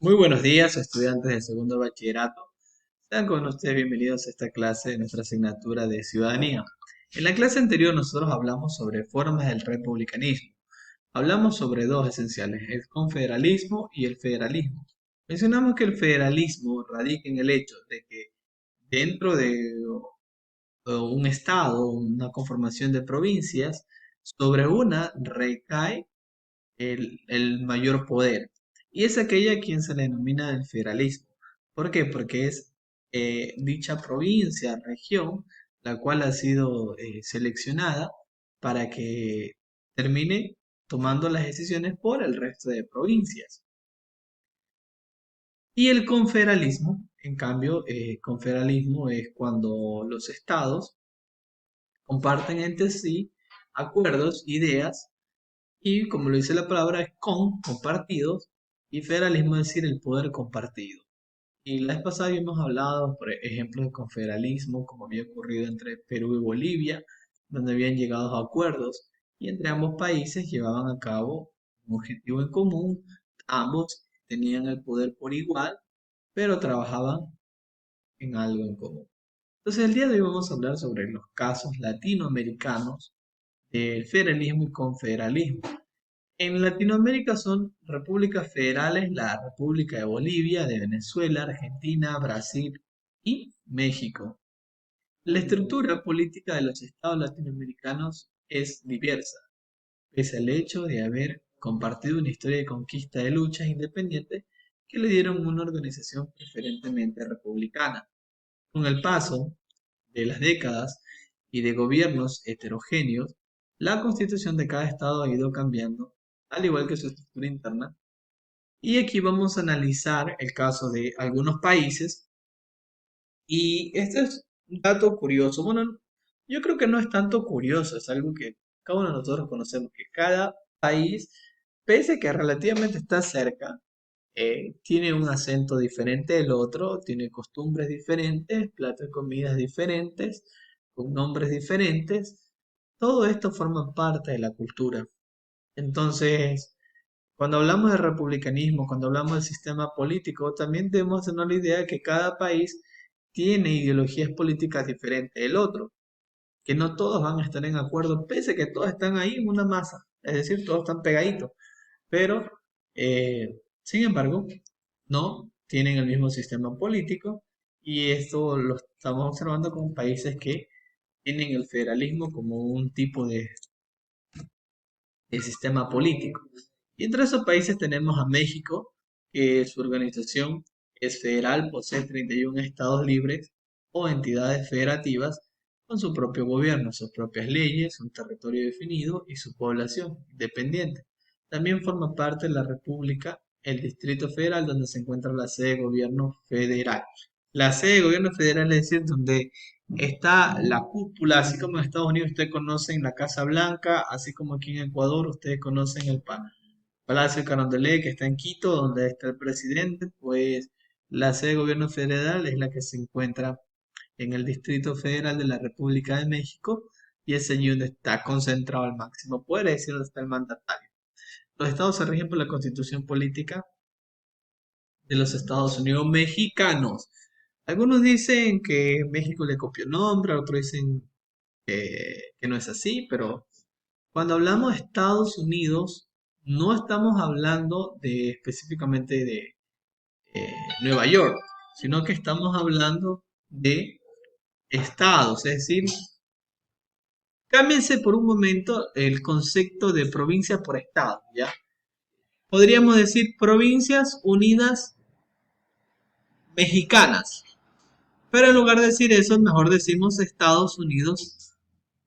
Muy buenos días, estudiantes de segundo bachillerato. Sean con ustedes bienvenidos a esta clase de nuestra asignatura de ciudadanía. En la clase anterior nosotros hablamos sobre formas del republicanismo. Hablamos sobre dos esenciales, el confederalismo y el federalismo. Mencionamos que el federalismo radica en el hecho de que dentro de un estado, una conformación de provincias, sobre una recae el mayor poder. Y es aquella a quien se le denomina el federalismo. ¿Por qué? Porque es dicha provincia, región, la cual ha sido seleccionada para que termine tomando las decisiones por el resto de provincias. Y el confederalismo, en cambio, confederalismo es cuando los estados comparten entre sí acuerdos, ideas y como lo dice la palabra, es compartidos, y federalismo es decir, el poder compartido. Y la vez pasada hemos hablado, por ejemplo, de confederalismo, como había ocurrido entre Perú y Bolivia, donde habían llegado a acuerdos y entre ambos países llevaban a cabo un objetivo en común, ambos tenían el poder por igual, pero trabajaban en algo en común. Entonces, el día de hoy vamos a hablar sobre los casos latinoamericanos del federalismo y confederalismo. En Latinoamérica son repúblicas federales, la República de Bolivia, de Venezuela, Argentina, Brasil y México. La estructura política de los estados latinoamericanos es diversa, pese al hecho de haber compartido una historia de conquista de luchas independientes que le dieron una organización preferentemente republicana. Con el paso de las décadas y de gobiernos heterogéneos, la constitución de cada estado ha ido cambiando, al igual que su estructura interna. Y aquí vamos a analizar el caso de algunos países. Y este es un dato curioso. Bueno, yo creo que no es tanto curioso, es algo que cada uno de nosotros conocemos, que cada país, pese a que relativamente está cerca, tiene un acento diferente del otro, tiene costumbres diferentes, platos de comidas diferentes, con nombres diferentes. Todo esto forma parte de la cultura. Entonces, cuando hablamos de republicanismo, cuando hablamos del sistema político, también debemos tener la idea de que cada país tiene ideologías políticas diferentes del otro, que no todos van a estar en acuerdo, pese a que todos están ahí en una masa, es decir, todos están pegaditos. Pero, sin embargo, no tienen el mismo sistema político y esto lo estamos observando con países que tienen el federalismo como un tipo de sistema político. Y entre esos países tenemos a México, que su organización es federal, posee 31 estados libres o entidades federativas con su propio gobierno, sus propias leyes, un territorio definido y su población independiente. También forma parte de la República el Distrito Federal, donde se encuentra la sede de gobierno federal. La sede de gobierno federal es decir, donde está la cúpula, así como en Estados Unidos ustedes conocen la Casa Blanca, así como aquí en Ecuador ustedes conocen el Palacio de Carondelet que está en Quito, donde está el presidente, pues la sede de gobierno federal es la que se encuentra en el Distrito Federal de la República de México y es allí donde está concentrado el máximo poder, es decir, donde está el mandatario. Los estados se rigen por la constitución política de los Estados Unidos mexicanos. Algunos dicen que México le copió el nombre, otros dicen que no es así, pero cuando hablamos de Estados Unidos, no estamos hablando de específicamente de Nueva York, sino que estamos hablando de estados, es decir, cámbiense por un momento el concepto de provincia por estado, ¿ya? Podríamos decir provincias unidas mexicanas, pero en lugar de decir eso, mejor decimos Estados Unidos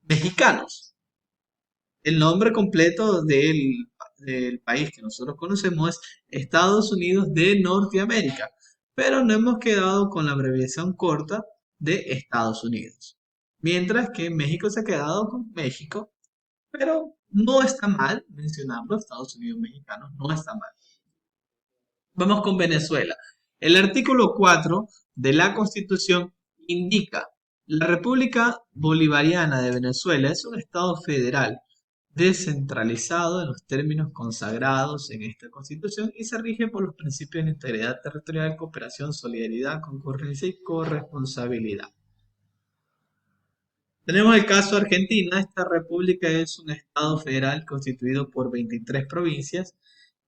mexicanos. El nombre completo del país que nosotros conocemos es Estados Unidos de Norteamérica, pero no hemos quedado con la abreviación corta de Estados Unidos. Mientras que México se ha quedado con México, pero no está mal mencionarlo, Estados Unidos mexicanos, no está mal. Vamos con Venezuela. El artículo 4 de la Constitución indica, la República Bolivariana de Venezuela es un Estado federal descentralizado en los términos consagrados en esta Constitución y se rige por los principios de integridad territorial, cooperación, solidaridad, concurrencia y corresponsabilidad. Tenemos el caso de Argentina. Esta república es un estado federal constituido por 23 provincias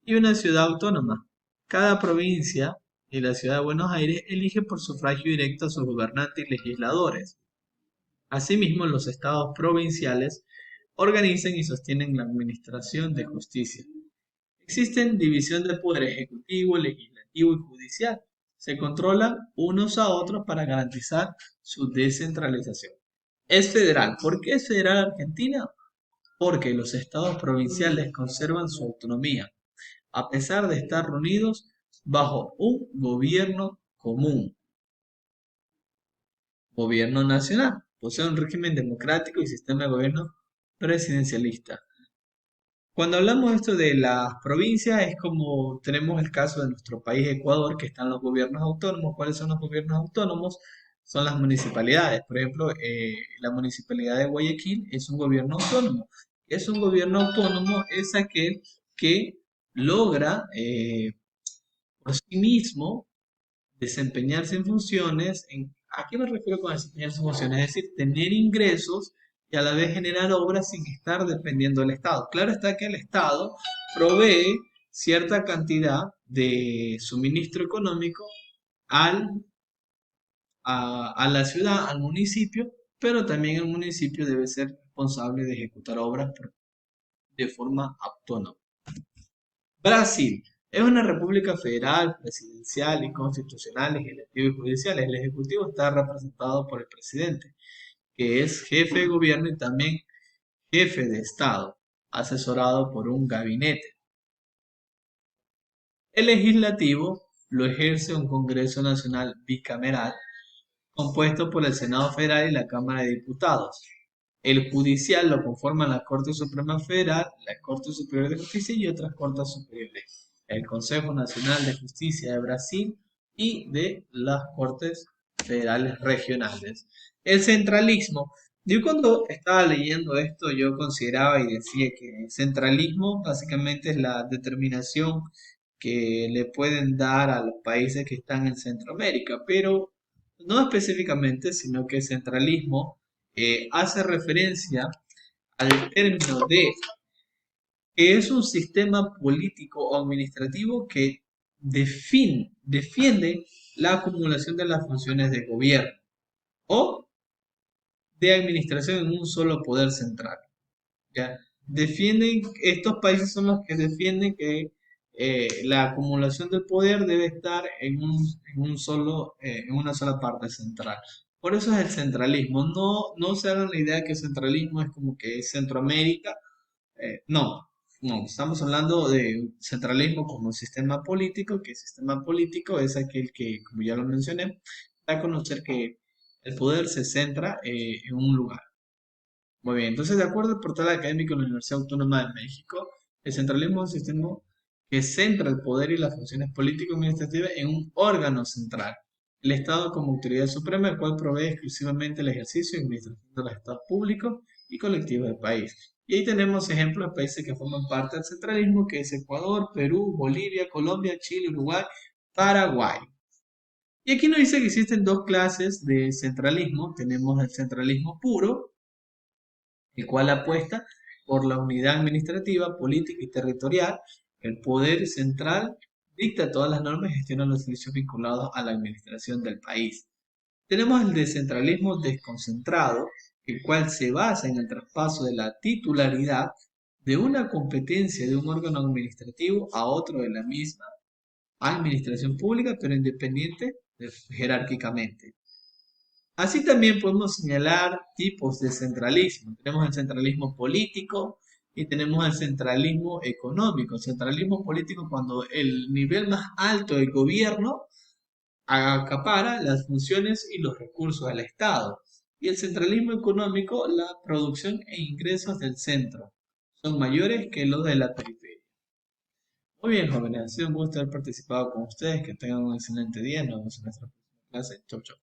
y una ciudad autónoma. Cada provincia y la ciudad de Buenos Aires elige por sufragio directo a sus gobernantes y legisladores. Asimismo, los estados provinciales organizan y sostienen la administración de justicia. Existen división de poder ejecutivo, legislativo y judicial. Se controlan unos a otros para garantizar su descentralización. Es federal. ¿Por qué es federal Argentina? Porque los estados provinciales conservan su autonomía, a pesar de estar reunidos bajo un gobierno común. Gobierno nacional. Posee un régimen democrático y sistema de gobierno presidencialista. Cuando hablamos esto de las provincias, es como tenemos el caso de nuestro país, Ecuador, que están los gobiernos autónomos. ¿Cuáles son los gobiernos autónomos? Son las municipalidades. Por ejemplo, la municipalidad de Guayaquil es un gobierno autónomo. Es un gobierno autónomo, es aquel que logra por sí mismo desempeñarse en funciones. ¿A qué me refiero con desempeñarse en funciones? Es decir, tener ingresos y a la vez generar obras sin estar dependiendo del Estado. Claro está que el Estado provee cierta cantidad de suministro económico al, a la ciudad, al municipio, pero también el municipio debe ser responsable de ejecutar obras de forma autónoma. Brasil es una república federal, presidencial y constitucional, legislativa y judicial. El ejecutivo está representado por el presidente, que es jefe de gobierno y también jefe de Estado, asesorado por un gabinete. El legislativo lo ejerce un Congreso Nacional bicameral compuesto por el Senado Federal y la Cámara de Diputados. El judicial lo conforman la Corte Suprema Federal, la Corte Superior de Justicia y otras cortes superiores, el Consejo Nacional de Justicia de Brasil y de las Cortes Federales Regionales. El centralismo. Yo cuando estaba leyendo esto, yo consideraba y decía que el centralismo básicamente es la determinación que le pueden dar a los países que están en Centroamérica, pero no específicamente, sino que centralismo hace referencia al término de que es un sistema político o administrativo que defiende la acumulación de las funciones de gobierno o de administración en un solo poder central. ¿Ya? Defienden, estos países son los que defienden que la acumulación del poder debe estar en una sola parte central. Por eso es el centralismo. No, no se hagan la idea que el centralismo es como que es Centroamérica. No, no, estamos hablando de centralismo como sistema político, que el sistema político es aquel que, como ya lo mencioné, da a conocer que el poder se centra en un lugar. Muy bien, entonces de acuerdo al portal académico de la Universidad Autónoma de México, el centralismo es un sistema que centra el poder y las funciones político-administrativas en un órgano central, el Estado como autoridad suprema, el cual provee exclusivamente el ejercicio y administración de los estados públicos y colectivos del país. Y ahí tenemos ejemplos de países que forman parte del centralismo, que es Ecuador, Perú, Bolivia, Colombia, Chile, Uruguay, Paraguay. Y aquí nos dice que existen dos clases de centralismo. Tenemos el centralismo puro, el cual apuesta por la unidad administrativa, política y territorial. El poder central dicta todas las normas y gestiona los servicios vinculados a la administración del país. Tenemos el descentralismo desconcentrado, el cual se basa en el traspaso de la titularidad de una competencia de un órgano administrativo a otro de la misma administración pública, pero independiente jerárquicamente. Así también podemos señalar tipos de centralismo. Tenemos el centralismo político y tenemos el centralismo económico. El centralismo político cuando el nivel más alto del gobierno acapara las funciones y los recursos del Estado. Y el centralismo económico, la producción e ingresos del centro son mayores que los de la periferia. Muy bien, jóvenes, ha sido un gusto haber participado con ustedes. Que tengan un excelente día. Nos vemos en nuestra próxima clase. Chau, chau.